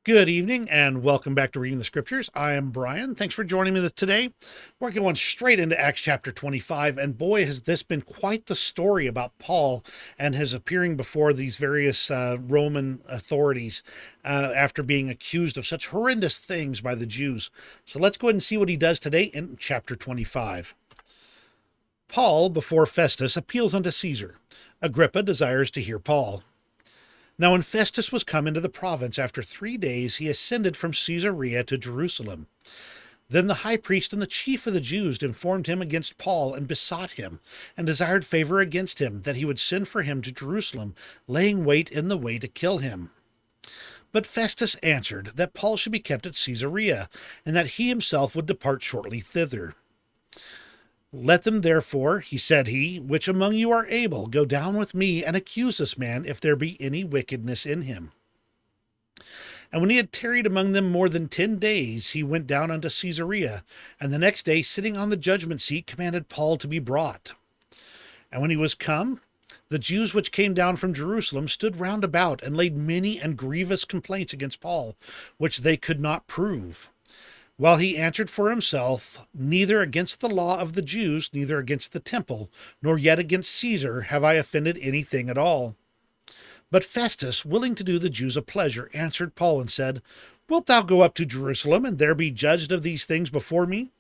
Good evening and welcome back to Reading the Scriptures. I am Brian. Thanks for joining me today. We're going straight into Acts chapter 25, and boy, has this been quite the story about Paul and his appearing before these various Roman authorities after being accused of such horrendous things by the Jews. So let's go ahead and see what he does today in chapter 25. Paul, before Festus, appeals unto Caesar. Agrippa desires to hear Paul. Now when Festus was come into the province, after 3 days he ascended from Caesarea to Jerusalem. Then the high priest and the chief of the Jews informed him against Paul, and besought him, and desired favor against him, that he would send for him to Jerusalem, laying wait in the way to kill him. But Festus answered, that Paul should be kept at Caesarea, and that he himself would depart shortly thither. Let them therefore, said he, which among you are able, go down with me and accuse this man, if there be any wickedness in him. And when he had tarried among them more than 10 days, he went down unto Caesarea, and the next day, sitting on the judgment seat, commanded Paul to be brought. And when he was come, the Jews which came down from Jerusalem stood round about, and laid many and grievous complaints against Paul, which they could not prove. While he answered for himself, neither against the law of the Jews, neither against the temple, nor yet against Caesar, have I offended anything at all. But Festus, willing to do the Jews a pleasure, answered Paul and said, Wilt thou go up to Jerusalem, and there be judged of these things before me?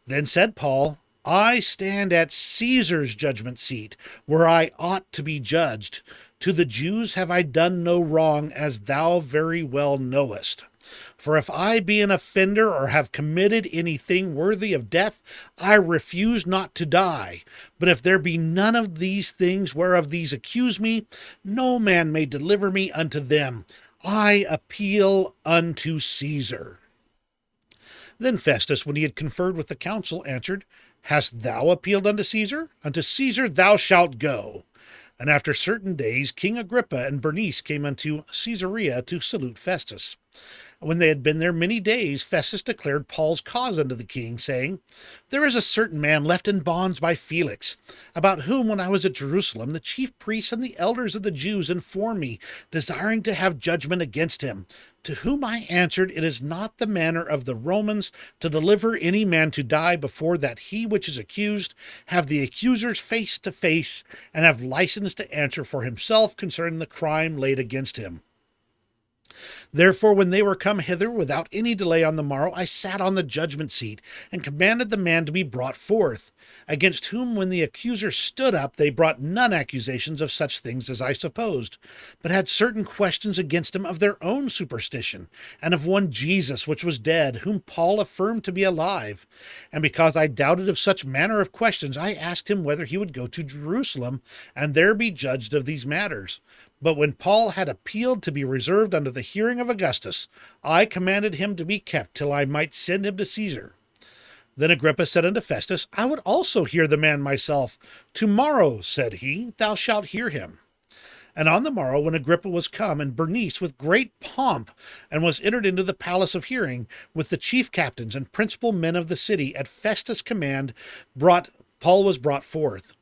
Then said Paul, I stand at Caesar's judgment seat, where I ought to be judged. To the Jews have I done no wrong, as thou very well knowest. For if I be an offender, or have committed anything worthy of death, I refuse not to die. But if there be none of these things whereof these accuse me, no man may deliver me unto them. I appeal unto Caesar. Then Festus, when he had conferred with the council, answered, Hast thou appealed unto Caesar? Unto Caesar thou shalt go. And after certain days, King Agrippa and Bernice came unto Caesarea to salute Festus. When they had been there many days, Festus declared Paul's cause unto the king, saying, There is a certain man left in bonds by Felix, about whom, when I was at Jerusalem, the chief priests and the elders of the Jews informed me, desiring to have judgment against him. To whom I answered, It is not the manner of the Romans to deliver any man to die before that he which is accused have the accusers face to face, and have license to answer for himself concerning the crime laid against him. Therefore, when they were come hither without any delay on the morrow, I sat on the judgment seat, and commanded the man to be brought forth, against whom when the accusers stood up, they brought none accusations of such things as I supposed, but had certain questions against him of their own superstition, and of one Jesus which was dead, whom Paul affirmed to be alive. And because I doubted of such manner of questions, I asked him whether he would go to Jerusalem, and there be judged of these matters. But when Paul had appealed to be reserved unto the hearing of Augustus, I commanded him to be kept till I might send him to Caesar. Then Agrippa said unto Festus, I would also hear the man myself. Tomorrow, said he, thou shalt hear him. And on the morrow, when Agrippa was come, and Bernice with great pomp, and was entered into the palace of hearing, with the chief captains and principal men of the city, at Festus' command, Paul was brought forth.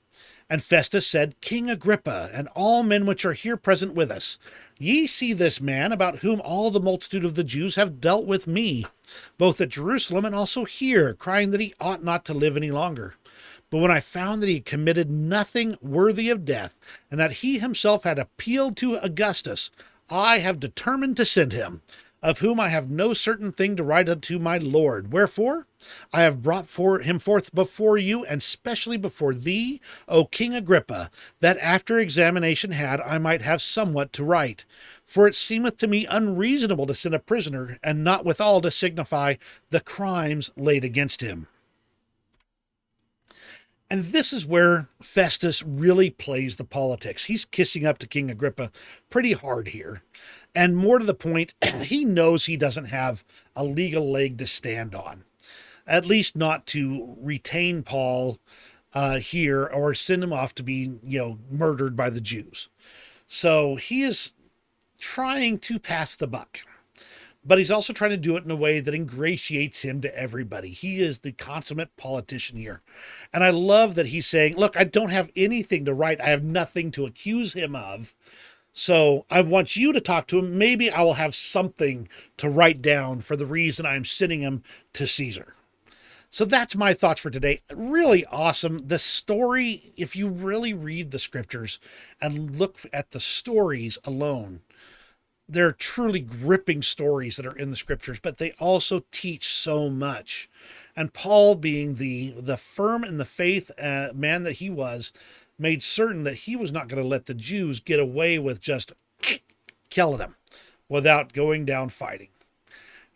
And Festus said, King Agrippa, and all men which are here present with us, ye see this man, about whom all the multitude of the Jews have dealt with me, both at Jerusalem and also here, crying that he ought not to live any longer. But when I found that he committed nothing worthy of death, and that he himself had appealed to Augustus, I have determined to send him, of whom I have no certain thing to write unto my Lord. Wherefore I have brought him forth before you, and specially before thee, O King Agrippa, that after examination had, I might have somewhat to write. For it seemeth to me unreasonable to send a prisoner, and not withal to signify the crimes laid against him. And this is where Festus really plays the politics. He's kissing up to King Agrippa pretty hard here. And more to the point, he knows he doesn't have a legal leg to stand on, at least not to retain Paul here or send him off to be, murdered by the Jews. So he is trying to pass the buck, but he's also trying to do it in a way that ingratiates him to everybody. He is the consummate politician here. And I love that he's saying, look, I don't have anything to write. I have nothing to accuse him of. So I want you to talk to him. Maybe I will have something to write down for the reason I'm sending him to Caesar. So that's my thoughts for today. Really awesome. The story, if you really read the scriptures and look at the stories alone, they're truly gripping stories that are in the scriptures, but they also teach so much. And Paul, being the firm in the faith man that he was, made certain that he was not going to let the Jews get away with just killing him without going down fighting.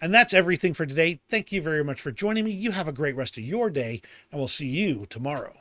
And that's everything for today. Thank you very much for joining me. You have a great rest of your day, and we'll see you tomorrow.